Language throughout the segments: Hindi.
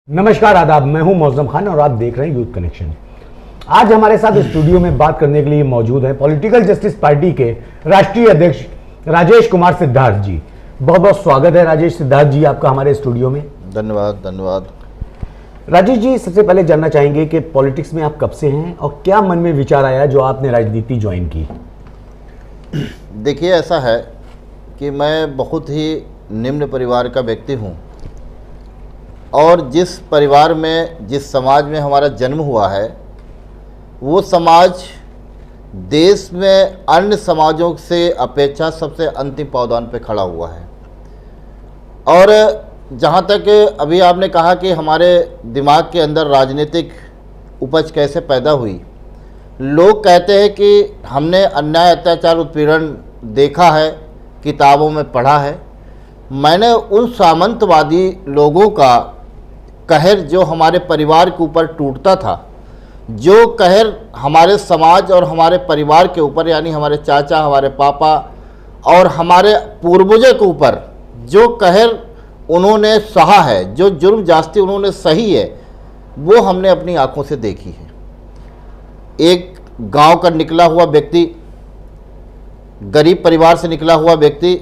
नमस्कार आदाब, मैं हूं मौजम खान और आप देख रहे हैं यूथ कनेक्शन। आज हमारे साथ स्टूडियो में बात करने के लिए मौजूद है पॉलिटिकल जस्टिस पार्टी के राष्ट्रीय अध्यक्ष राजेश कुमार सिद्धार्थ जी। बहुत बहुत स्वागत है राजेश सिद्धार्थ जी आपका हमारे स्टूडियो में। धन्यवाद। राजेश जी, सबसे पहले जानना चाहेंगे कि पॉलिटिक्स में आप कब से हैं और क्या मन में विचार आया जो आपने राजनीति ज्वाइन की? देखिए, ऐसा है कि मैं बहुत ही निम्न परिवार का व्यक्ति हूँ और जिस परिवार में, जिस समाज में हमारा जन्म हुआ है, वो समाज देश में अन्य समाजों से अपेक्षा सबसे अंतिम पावदान पे खड़ा हुआ है। और जहाँ तक अभी आपने कहा कि हमारे दिमाग के अंदर राजनीतिक उपज कैसे पैदा हुई, लोग कहते हैं कि हमने अन्याय, अत्याचार, उत्पीड़न देखा है, किताबों में पढ़ा है। मैंने उन सामंतवादी लोगों का कहर जो हमारे परिवार के ऊपर टूटता था, जो कहर हमारे समाज और हमारे परिवार के ऊपर, यानी हमारे चाचा, हमारे पापा और हमारे पूर्वजों के ऊपर जो कहर उन्होंने सहा है, जो जुर्म जास्ती उन्होंने सही है, वो हमने अपनी आंखों से देखी है। एक गांव का निकला हुआ व्यक्ति, गरीब परिवार से निकला हुआ व्यक्ति,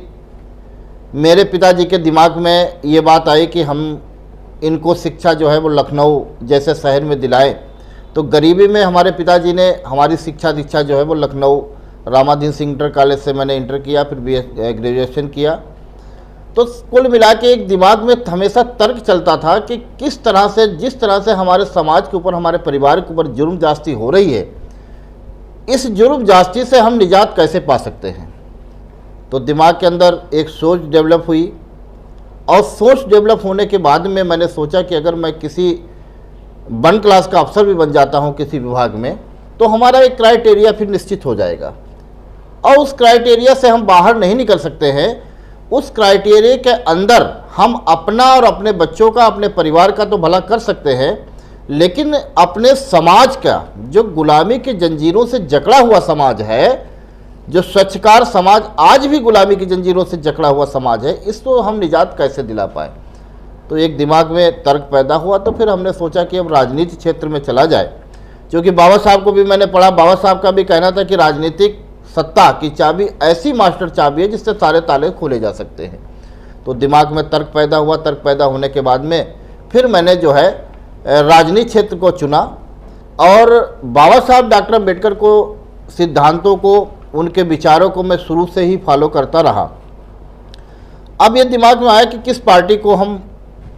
मेरे पिताजी के दिमाग में ये बात आई कि हम इनको शिक्षा जो है वो लखनऊ जैसे शहर में दिलाए। तो गरीबी में हमारे पिताजी ने हमारी शिक्षा दीक्षा जो है वो लखनऊ रामाधीन सिंह इंटर कॉलेज से मैंने इंटर किया, फिर ग्रेजुएशन किया। तो कुल मिला के एक दिमाग में हमेशा तर्क चलता था कि किस तरह से, जिस तरह से हमारे समाज के ऊपर, हमारे परिवार के ऊपर जुर्म जास्ती हो रही है, इस जुर्म जास्ती से हम निजात कैसे पा सकते हैं। तो दिमाग के अंदर एक सोच डेवलप हुई और सोच डेवलप होने के बाद में मैंने सोचा कि अगर मैं किसी 1 क्लास का अफसर भी बन जाता हूं किसी विभाग में, तो हमारा एक क्राइटेरिया फिर निश्चित हो जाएगा और उस क्राइटेरिया से हम बाहर नहीं निकल सकते हैं। उस क्राइटेरिया के अंदर हम अपना और अपने बच्चों का, अपने परिवार का तो भला कर सकते हैं, लेकिन अपने समाज का, जो गुलामी की जंजीरों से जकड़ा हुआ समाज है, जो स्वच्छकार समाज आज भी गुलामी की जंजीरों से जकड़ा हुआ समाज है, इसको हम निजात कैसे दिला पाए। तो एक दिमाग में तर्क पैदा हुआ। तो फिर हमने सोचा कि अब राजनीति क्षेत्र में चला जाए, क्योंकि बाबा साहब को भी मैंने पढ़ा। बाबा साहब का भी कहना था कि राजनीतिक सत्ता की चाबी ऐसी मास्टर चाबी है जिससे सारे ताले खोले जा सकते हैं। तो दिमाग में तर्क पैदा हुआ। तर्क पैदा होने के बाद में फिर मैंने जो है राजनीति क्षेत्र को चुना और बाबा साहब डॉक्टर अम्बेडकर को, सिद्धांतों को, उनके विचारों को मैं शुरू से ही फॉलो करता रहा। अब ये दिमाग में आया कि किस पार्टी को हम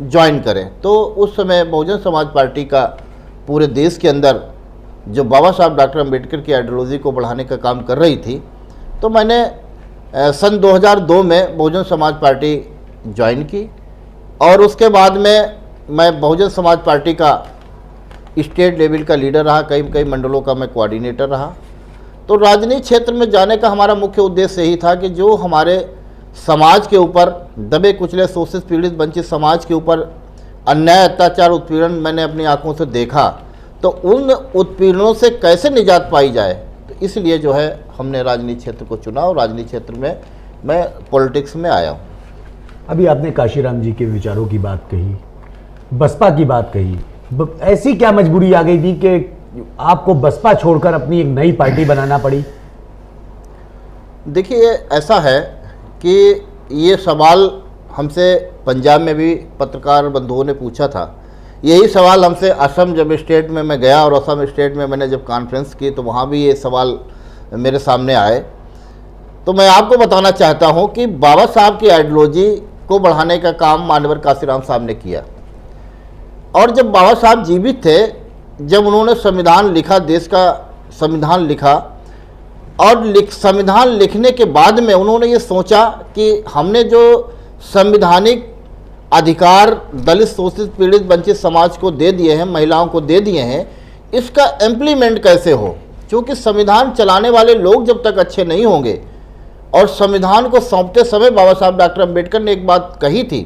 ज्वाइन करें। तो उस समय बहुजन समाज पार्टी का पूरे देश के अंदर, जो बाबा साहब डॉक्टर अम्बेडकर की आइडियोलॉजी को बढ़ाने का काम कर रही थी, तो मैंने सन 2002 में बहुजन समाज पार्टी ज्वाइन की और उसके बाद में मैं बहुजन समाज पार्टी का स्टेट लेवल का लीडर रहा, कई मंडलों का मैं कोऑर्डिनेटर रहा। तो राजनीति क्षेत्र में जाने का हमारा मुख्य उद्देश्य यही था कि जो हमारे समाज के ऊपर, दबे कुचले, शोषित, पीड़ित, वंचित समाज के ऊपर अन्याय, अत्याचार, उत्पीड़न मैंने अपनी आंखों से देखा, तो उन उत्पीड़नों से कैसे निजात पाई जाए। तो इसलिए जो है हमने राजनीति क्षेत्र को चुना और राजनीति क्षेत्र में मैं पॉलिटिक्स में आया हूँ। अभी आपने काशीराम जी के विचारों की बात कही, बसपा की बात कही, ऐसी क्या मजबूरी आ गई थी कि आपको बसपा छोड़कर अपनी एक नई पार्टी बनाना पड़ी? देखिए, ऐसा है कि ये सवाल हमसे पंजाब में भी पत्रकार बंधुओं ने पूछा था। यही सवाल हमसे असम, जब स्टेट में मैं गया और असम स्टेट में मैंने जब कॉन्फ्रेंस की, तो वहाँ भी ये सवाल मेरे सामने आए। तो मैं आपको बताना चाहता हूँ कि बाबा साहब की आइडियोलॉजी को बढ़ाने का काम मानवर काशीराम साहब ने किया। और जब बाबा साहब जीवित थे, जब उन्होंने संविधान लिखा, देश का संविधान लिखा, और संविधान लिखने के बाद में उन्होंने ये सोचा कि हमने जो संविधानिक अधिकार दलित, शोषित, पीड़ित, वंचित समाज को दे दिए हैं, महिलाओं को दे दिए हैं, इसका इम्प्लीमेंट कैसे हो। क्योंकि संविधान चलाने वाले लोग जब तक अच्छे नहीं होंगे, और संविधान को सौंपते समय बाबा साहब डॉक्टर अम्बेडकर ने एक बात कही थी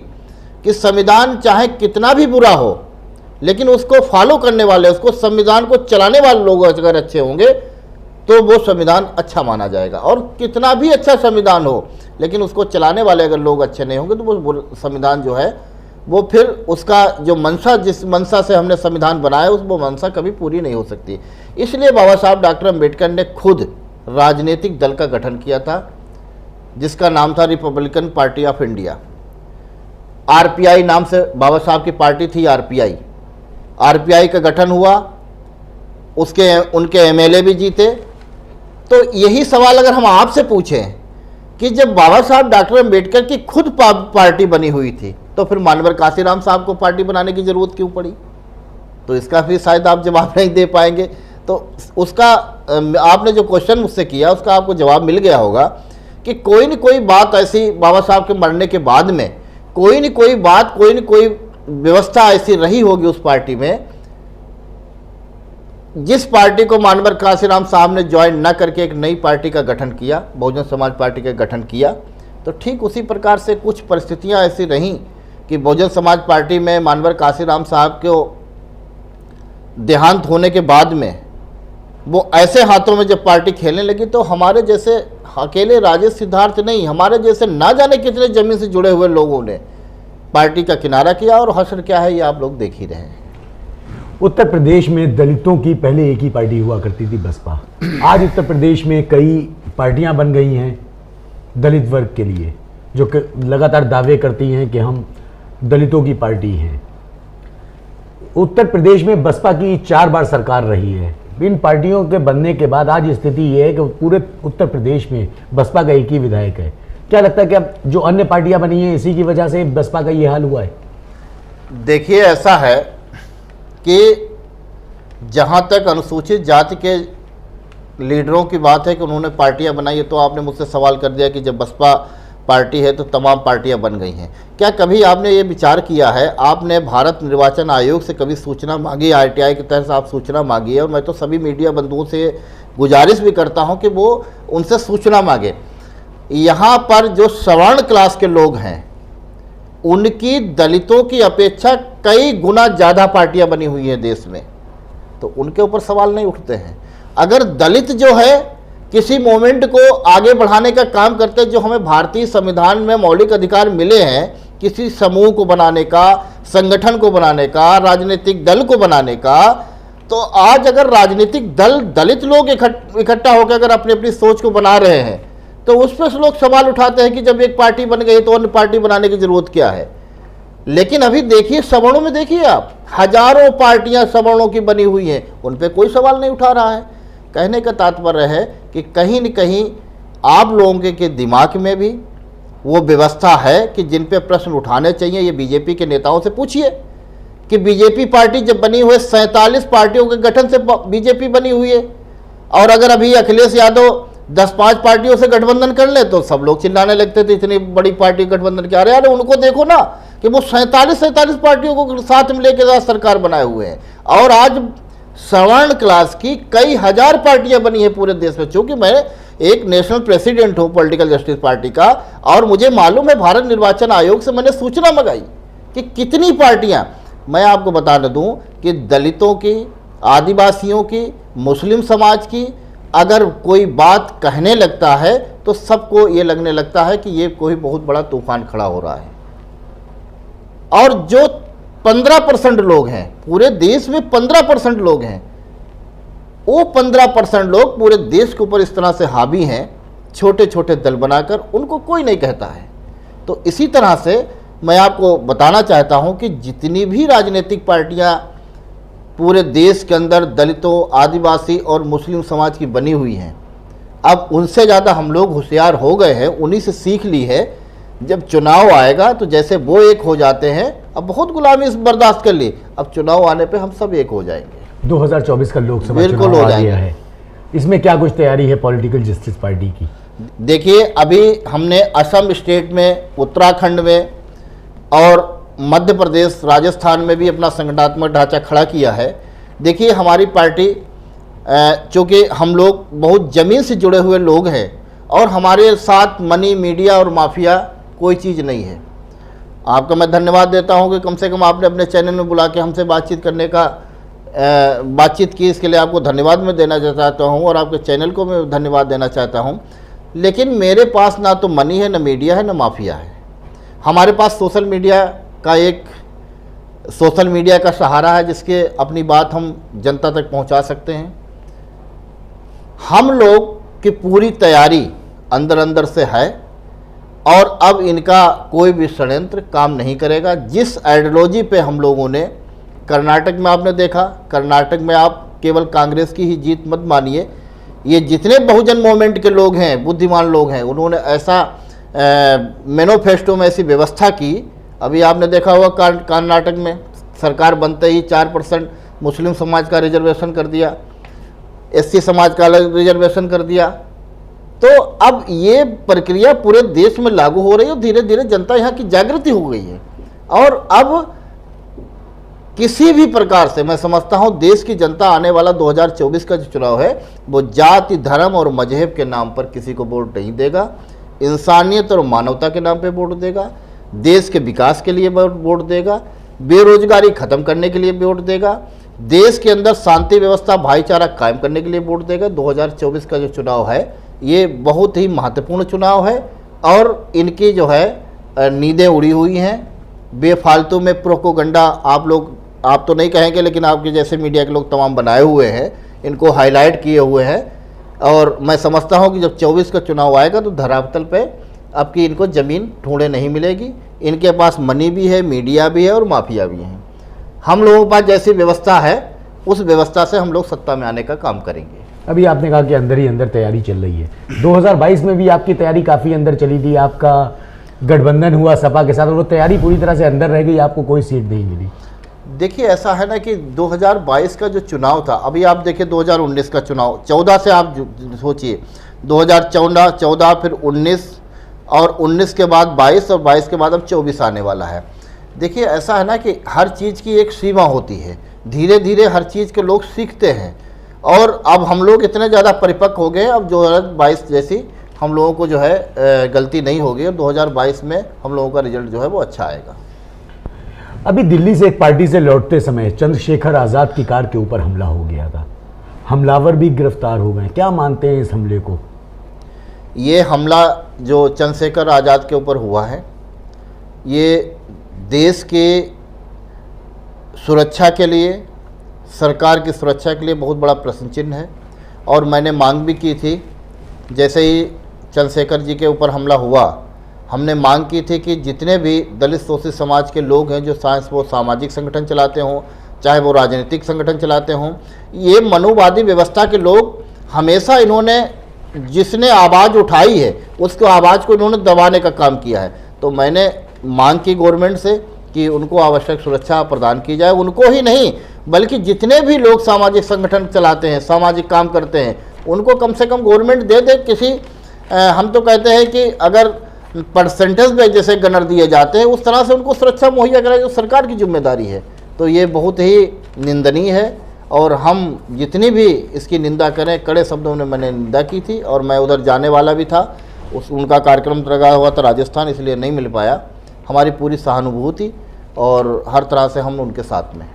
कि संविधान चाहे कितना भी बुरा हो, लेकिन उसको फॉलो करने वाले, उसको, संविधान को चलाने वाले लोग अगर अच्छे होंगे तो वो संविधान अच्छा माना जाएगा। और कितना भी अच्छा संविधान हो, लेकिन उसको चलाने वाले अगर लोग अच्छे नहीं होंगे तो वो संविधान जो है वो फिर उसका जो मंशा, जिस मंशा से हमने संविधान बनाया उस वो मंशा कभी पूरी नहीं हो सकती। इसलिए बाबा साहब डॉक्टर अम्बेडकर ने खुद राजनीतिक दल का गठन किया था जिसका नाम था Republican party of India. RPI नाम से बाबा साहब की पार्टी थी, आरपीआई का गठन हुआ, उनके एमएलए भी जीते। तो यही सवाल अगर हम आपसे पूछें कि जब बाबा साहब डॉक्टर अम्बेडकर की खुद पार्टी बनी हुई थी तो फिर मानवर काशीराम साहब को पार्टी बनाने की जरूरत क्यों पड़ी? तो इसका भी शायद आप जवाब नहीं दे पाएंगे। तो उसका आपने जो क्वेश्चन मुझसे किया उसका आपको जवाब मिल गया होगा कि कोई न कोई बात ऐसी बाबा साहब के मरने के बाद में कोई न कोई बात, कोई न कोई व्यवस्था ऐसी रही होगी उस पार्टी में, जिस पार्टी को मानवर काशीराम साहब ने ज्वाइन न करके एक नई पार्टी का गठन किया, बहुजन समाज पार्टी का गठन किया। तो ठीक उसी प्रकार से कुछ परिस्थितियां ऐसी रहीं कि बहुजन समाज पार्टी में मानवर काशीराम साहब को देहांत होने के बाद में वो ऐसे हाथों में जब पार्टी खेलने लगी तो हमारे जैसे अकेले राजेश सिद्धार्थ नहीं, हमारे जैसे ना जाने कितने जमीन से जुड़े हुए लोगों ने पार्टी का किनारा किया और हश्र क्या है ये आप लोग देख ही रहे हैं। उत्तर प्रदेश में दलितों की पहले एक ही पार्टी हुआ करती थी, बसपा। आज उत्तर प्रदेश में कई पार्टियां बन गई हैं दलित वर्ग के लिए, जो लगातार दावे करती हैं कि हम दलितों की पार्टी हैं। उत्तर प्रदेश में बसपा की 4 बार सरकार रही है। इन पार्टियों के बनने के बाद आज स्थिति ये है कि पूरे उत्तर प्रदेश में बसपा का एक ही विधायक है। क्या लगता है कि अब जो अन्य पार्टियां बनी हैं इसी की वजह से बसपा का ये हाल हुआ है? देखिए, ऐसा है कि जहाँ तक अनुसूचित जाति के लीडरों की बात है कि उन्होंने पार्टियां बनाई है, तो आपने मुझसे सवाल कर दिया कि जब बसपा पार्टी है तो तमाम पार्टियां बन गई हैं। क्या कभी आपने ये विचार किया है, आपने भारत निर्वाचन आयोग से कभी सूचना मांगी, आरटीआई के तहत आप सूचना मांगी है? और मैं तो सभी मीडिया बंधुओं से गुजारिश भी करता हूं कि वो उनसे सूचना मांगे। यहाँ पर जो सवर्ण क्लास के लोग हैं उनकी दलितों की अपेक्षा कई गुना ज़्यादा पार्टियां बनी हुई हैं देश में, तो उनके ऊपर सवाल नहीं उठते हैं। अगर दलित जो है किसी मोमेंट को आगे बढ़ाने का काम करते, जो हमें भारतीय संविधान में मौलिक अधिकार मिले हैं किसी समूह को बनाने का, संगठन को बनाने का, राजनीतिक दल को बनाने का, तो आज अगर राजनीतिक दल दलित लोग इकट्ठा होकर अगर अपनी अपनी सोच को बना रहे हैं तो उस पर लोग सवाल उठाते हैं कि जब एक पार्टी बन गई तो अन्य पार्टी बनाने की जरूरत क्या है। लेकिन अभी देखिए सवर्णों में, देखिए आप, हजारों पार्टियां सवर्णों की बनी हुई हैं, उन पे कोई सवाल नहीं उठा रहा है। कहने का तात्पर्य है कि कहीं न कहीं आप लोगों के दिमाग में भी वो व्यवस्था है कि जिन पे प्रश्न उठाने चाहिए। ये बीजेपी के नेताओं से पूछिए कि बीजेपी पार्टी जब बनी हुई 47 पार्टियों के गठन से बीजेपी बनी हुई है, और अगर अभी अखिलेश यादव 10-5 पार्टियों से गठबंधन कर ले तो सब लोग चिल्लाने लगते थे इतनी बड़ी पार्टी गठबंधन क्या। अरे उनको देखो ना कि वो 47 पार्टियों को साथ में लेकर सरकार बनाए हुए हैं, और आज सवर्ण क्लास की कई हजार पार्टियां बनी है पूरे देश में। चूंकि मैं एक नेशनल प्रेसिडेंट हूं पॉलिटिकल जस्टिस पार्टी का, और मुझे मालूम है भारत निर्वाचन आयोग से मैंने सूचना मंगाई कि कितनी पार्टियां। मैं आपको बता दूं कि दलितों की, आदिवासियों की, मुस्लिम समाज की अगर कोई बात कहने लगता है तो सबको ये लगने लगता है कि ये कोई बहुत बड़ा तूफान खड़ा हो रहा है। और जो 15% लोग हैं पूरे देश में, 15% लोग हैं, वो 15% लोग पूरे देश के ऊपर इस तरह से हावी हैं, छोटे छोटे दल बनाकर, उनको कोई नहीं कहता है। तो इसी तरह से मैं आपको बताना चाहता हूं कि जितनी भी राजनीतिक पार्टियां पूरे देश के अंदर दलितों, आदिवासी और मुस्लिम समाज की बनी हुई हैं, अब उनसे ज़्यादा हम लोग होशियार हो गए हैं, उन्हीं से सीख ली है। जब चुनाव आएगा तो जैसे वो एक हो जाते हैं, अब बहुत गुलामी बर्दाश्त कर ली, अब चुनाव आने पे हम सब एक हो जाएंगे। 2024 का लोकसभा बिल्कुल चुनाव हो आ गया है, इसमें क्या कुछ तैयारी है पॉलिटिकल जस्टिस पार्टी की? देखिए, अभी हमने असम स्टेट में, उत्तराखंड में और मध्य प्रदेश, राजस्थान में भी अपना संगठनात्मक ढांचा खड़ा किया है। देखिए, हमारी पार्टी, चूँकि हम लोग बहुत ज़मीन से जुड़े हुए लोग हैं और हमारे साथ मनी, मीडिया और माफिया कोई चीज़ नहीं है। आपका मैं धन्यवाद देता हूं कि कम से कम आपने अपने चैनल में बुला के हमसे बातचीत करने का बातचीत की, इसके लिए आपको धन्यवाद मैं देना चाहता हूं, और आपके चैनल को मैं धन्यवाद देना चाहता हूं। लेकिन मेरे पास ना तो मनी है, ना मीडिया है, ना माफिया है। हमारे पास सोशल मीडिया का एक सोशल मीडिया का सहारा है जिसके अपनी बात हम जनता तक पहुंचा सकते हैं। हम लोग की पूरी तैयारी अंदर अंदर से है और अब इनका कोई भी षड्यंत्र काम नहीं करेगा। जिस आइडियोलॉजी पे हम लोगों ने कर्नाटक में आपने देखा, कर्नाटक में आप केवल कांग्रेस की ही जीत मत मानिए, ये जितने बहुजन मूवमेंट के लोग हैं, बुद्धिमान लोग हैं, उन्होंने ऐसा मैनिफेस्टो में ऐसी व्यवस्था की। अभी आपने देखा होगा कर्नाटक में सरकार बनते ही 4% मुस्लिम समाज का रिजर्वेशन कर दिया, एससी समाज का अलग रिजर्वेशन कर दिया। तो अब ये प्रक्रिया पूरे देश में लागू हो रही है और धीरे धीरे जनता यहाँ की जागृति हो गई है। और अब किसी भी प्रकार से मैं समझता हूँ देश की जनता आने वाला 2024 का जो चुनाव है वो जाति, धर्म और मजहब के नाम पर किसी को वोट नहीं देगा, इंसानियत और मानवता के नाम पे वोट देगा, देश के विकास के लिए वोट देगा, बेरोजगारी खत्म करने के लिए वोट देगा, देश के अंदर शांति व्यवस्था भाईचारा कायम करने के लिए वोट देगा। 2024 का जो चुनाव है ये बहुत ही महत्वपूर्ण चुनाव है और इनकी जो है नींदें उड़ी हुई हैं। बेफालतू में प्रोपोगंडा आप तो नहीं कहेंगे लेकिन आपके जैसे मीडिया के लोग तमाम बनाए हुए हैं, इनको हाईलाइट किए हुए हैं। और मैं समझता हूं कि जब 24 का चुनाव आएगा तो धरातल पे आपकी इनको ज़मीन ढूंढे नहीं मिलेगी। इनके पास मनी भी है, मीडिया भी है और माफिया भी हैं। हम लोगों के पास जैसी व्यवस्था है उस व्यवस्था से हम लोग सत्ता में आने का काम करेंगे। अभी आपने कहा कि अंदर ही अंदर तैयारी चल रही है। 2022 में भी आपकी तैयारी काफ़ी अंदर चली थी, आपका गठबंधन हुआ सपा के साथ और वो तैयारी पूरी तरह से अंदर रह गई, आपको कोई सीट नहीं मिली। देखिए ऐसा है ना कि 2022 का जो चुनाव था, अभी आप देखिए 2019 का चुनाव, 14 से आप सोचिए 2014 फिर 19 और 19 के बाद 22 और 22 के बाद अब 24 आने वाला है। देखिए ऐसा है ना कि हर चीज़ की एक सीमा होती है, धीरे धीरे हर चीज़ के लोग सीखते हैं और अब हम लोग इतने ज़्यादा परिपक्व हो गए, अब 2022 जैसी हम लोगों को जो है गलती नहीं होगी और 2022 में हम लोगों का रिजल्ट जो है वो अच्छा आएगा। अभी दिल्ली से एक पार्टी से लौटते समय चंद्रशेखर आज़ाद की कार के ऊपर हमला हो गया था, हमलावर भी गिरफ्तार हो गए, क्या मानते हैं इस हमले को? ये हमला जो चंद्रशेखर आज़ाद के ऊपर हुआ है ये देश के सुरक्षा के लिए, सरकार की सुरक्षा के लिए बहुत बड़ा प्रश्न चिन्ह है। और मैंने मांग भी की थी, जैसे ही चंद्रशेखर जी के ऊपर हमला हुआ हमने मांग की थी कि जितने भी दलित शोषित समाज के लोग हैं जो वो सामाजिक संगठन चलाते हों चाहे वो राजनीतिक संगठन चलाते हों, ये मनुवादी व्यवस्था के लोग हमेशा इन्होंने जिसने आवाज़ उठाई है उसको आवाज़ को इन्होंने दबाने का काम किया है। तो मैंने मांग की गवर्नमेंट से कि उनको आवश्यक सुरक्षा प्रदान की जाए, उनको ही नहीं बल्कि जितने भी लोग सामाजिक संगठन चलाते हैं, सामाजिक काम करते हैं, उनको कम से कम गवर्नमेंट दे दे किसी हम तो कहते हैं कि अगर परसेंटेज में जैसे गनर दिए जाते हैं उस तरह से उनको सुरक्षा मुहैया कराए, जो सरकार की जिम्मेदारी है। तो ये बहुत ही निंदनीय है और हम जितनी भी इसकी निंदा करें, कड़े शब्दों में मैंने निंदा की थी और मैं उधर जाने वाला भी था, उनका कार्यक्रम लगा हुआ था राजस्थान, इसलिए नहीं मिल पाया। हमारी पूरी सहानुभूति और हर तरह से हम उनके साथ में।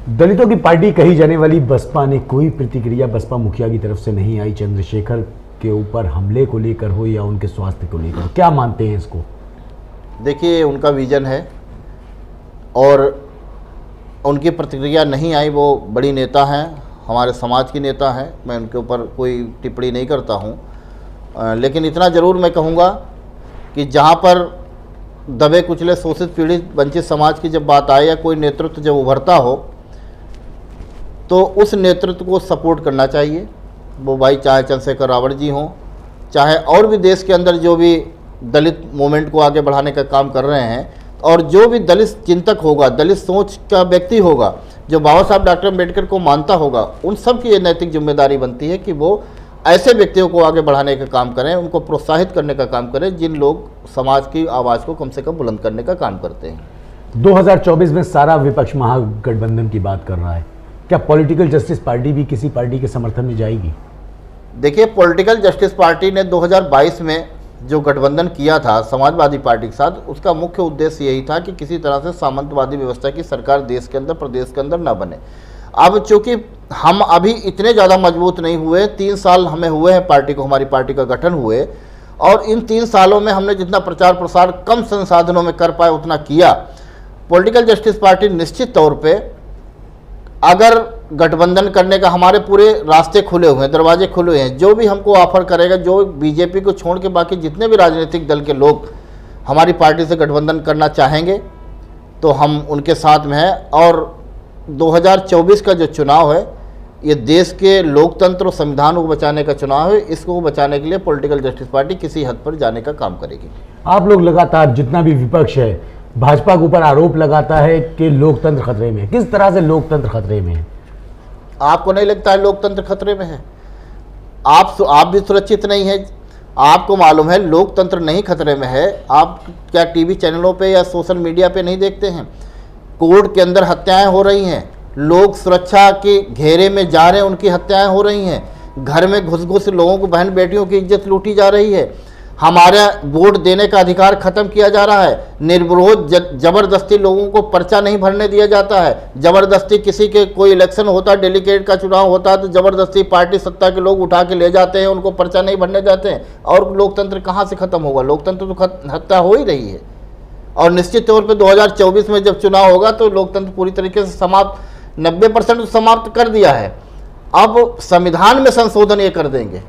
दलितों की पार्टी कही जाने वाली बसपा ने कोई प्रतिक्रिया बसपा मुखिया की तरफ से नहीं आई चंद्रशेखर के ऊपर हमले को लेकर हो या उनके स्वास्थ्य को लेकर, क्या मानते हैं इसको? देखिए उनका विजन है और उनकी प्रतिक्रिया नहीं आई। वो बड़ी नेता हैं, हमारे समाज की नेता हैं, मैं उनके ऊपर कोई टिप्पणी नहीं करता हूं। लेकिन इतना ज़रूर मैं कहूँगा कि जहाँ पर दबे कुचले शोषित पीड़ित वंचित समाज की जब बात आए या कोई नेतृत्व जब उभरता हो तो उस नेतृत्व को सपोर्ट करना चाहिए। वो भाई चाहे चंद्रशेखर रावण जी हों, चाहे और भी देश के अंदर जो भी दलित मूवमेंट को आगे बढ़ाने का काम कर रहे हैं और जो भी दलित चिंतक होगा, दलित सोच का व्यक्ति होगा, जो बाबा साहब डॉक्टर अम्बेडकर को मानता होगा, उन सब की ये नैतिक जिम्मेदारी बनती है कि वो ऐसे व्यक्तियों को आगे बढ़ाने का काम करें, उनको प्रोत्साहित करने का काम करें जिन लोग समाज की आवाज़ को कम से कम बुलंद करने का काम करते हैं। 2024 में सारा विपक्ष महागठबंधन की बात कर रहा है, क्या पॉलिटिकल जस्टिस पार्टी भी किसी पार्टी के समर्थन में जाएगी? देखिए पॉलिटिकल जस्टिस पार्टी ने 2022 में जो गठबंधन किया था समाजवादी पार्टी के साथ, उसका मुख्य उद्देश्य यही था कि किसी तरह से सामंतवादी व्यवस्था की सरकार देश के अंदर, प्रदेश के अंदर ना बने। अब चूंकि हम अभी इतने ज़्यादा मजबूत नहीं हुए, 3 साल हमें हुए हैं पार्टी को, हमारी पार्टी का गठन हुए, और इन 3 सालों में हमने जितना प्रचार प्रसार कम संसाधनों में कर पाए उतना किया। पॉलिटिकल जस्टिस पार्टी निश्चित तौर पे अगर गठबंधन करने का हमारे पूरे रास्ते खुले हुए हैं, दरवाजे खुले हुए हैं, जो भी हमको ऑफर करेगा, जो बीजेपी को छोड़ के बाकी जितने भी राजनीतिक दल के लोग हमारी पार्टी से गठबंधन करना चाहेंगे तो हम उनके साथ में हैं। और 2024 का जो चुनाव है ये देश के लोकतंत्र और संविधान को बचाने का चुनाव है। इसको बचाने के लिए पॉलिटिकल जस्टिस पार्टी किसी हद पर जाने का काम करेगी। आप लोग लगातार, जितना भी विपक्ष है, भाजपा के ऊपर आरोप लगाता है कि लोकतंत्र खतरे में है। किस तरह से लोकतंत्र खतरे में है? आपको नहीं लगता है लोकतंत्र खतरे में है? आप भी सुरक्षित नहीं है। आपको मालूम है लोकतंत्र नहीं खतरे में है। आप क्या टीवी चैनलों पे या सोशल मीडिया पे नहीं देखते हैं? कोर्ट के अंदर हत्याएं हो रही हैं, लोग सुरक्षा के घेरे में जा रहे हैं, उनकी हत्याएं हो रही हैं, घर में घुस घुस लोगों को, बहन बेटियों की इज्जत लूटी जा रही है, हमारा वोट देने का अधिकार खत्म किया जा रहा है, निर्विरोध जबरदस्ती लोगों को पर्चा नहीं भरने दिया जाता है, जबरदस्ती किसी के कोई इलेक्शन होता, डेलीगेट का चुनाव होता है तो जबरदस्ती पार्टी सत्ता के लोग उठा के ले जाते हैं, उनको पर्चा नहीं भरने देते हैं। और लोकतंत्र कहाँ से खत्म होगा? लोकतंत्र तो हत्या हो ही रही है। और निश्चित तौर पर 2024 में जब चुनाव होगा तो लोकतंत्र पूरी तरीके से समाप्त, 90% समाप्त कर दिया है। अब संविधान में संशोधन ये कर देंगे।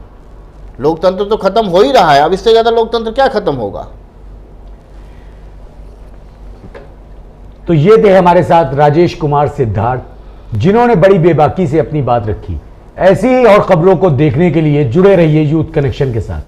लोकतंत्र तो खत्म हो ही रहा है, अब इससे ज्यादा लोकतंत्र क्या खत्म होगा? तो ये थे हमारे साथ राजेश कुमार सिद्धार्थ, जिन्होंने बड़ी बेबाकी से अपनी बात रखी। ऐसी ही और खबरों को देखने के लिए जुड़े रहिए यूथ कनेक्शन के साथ।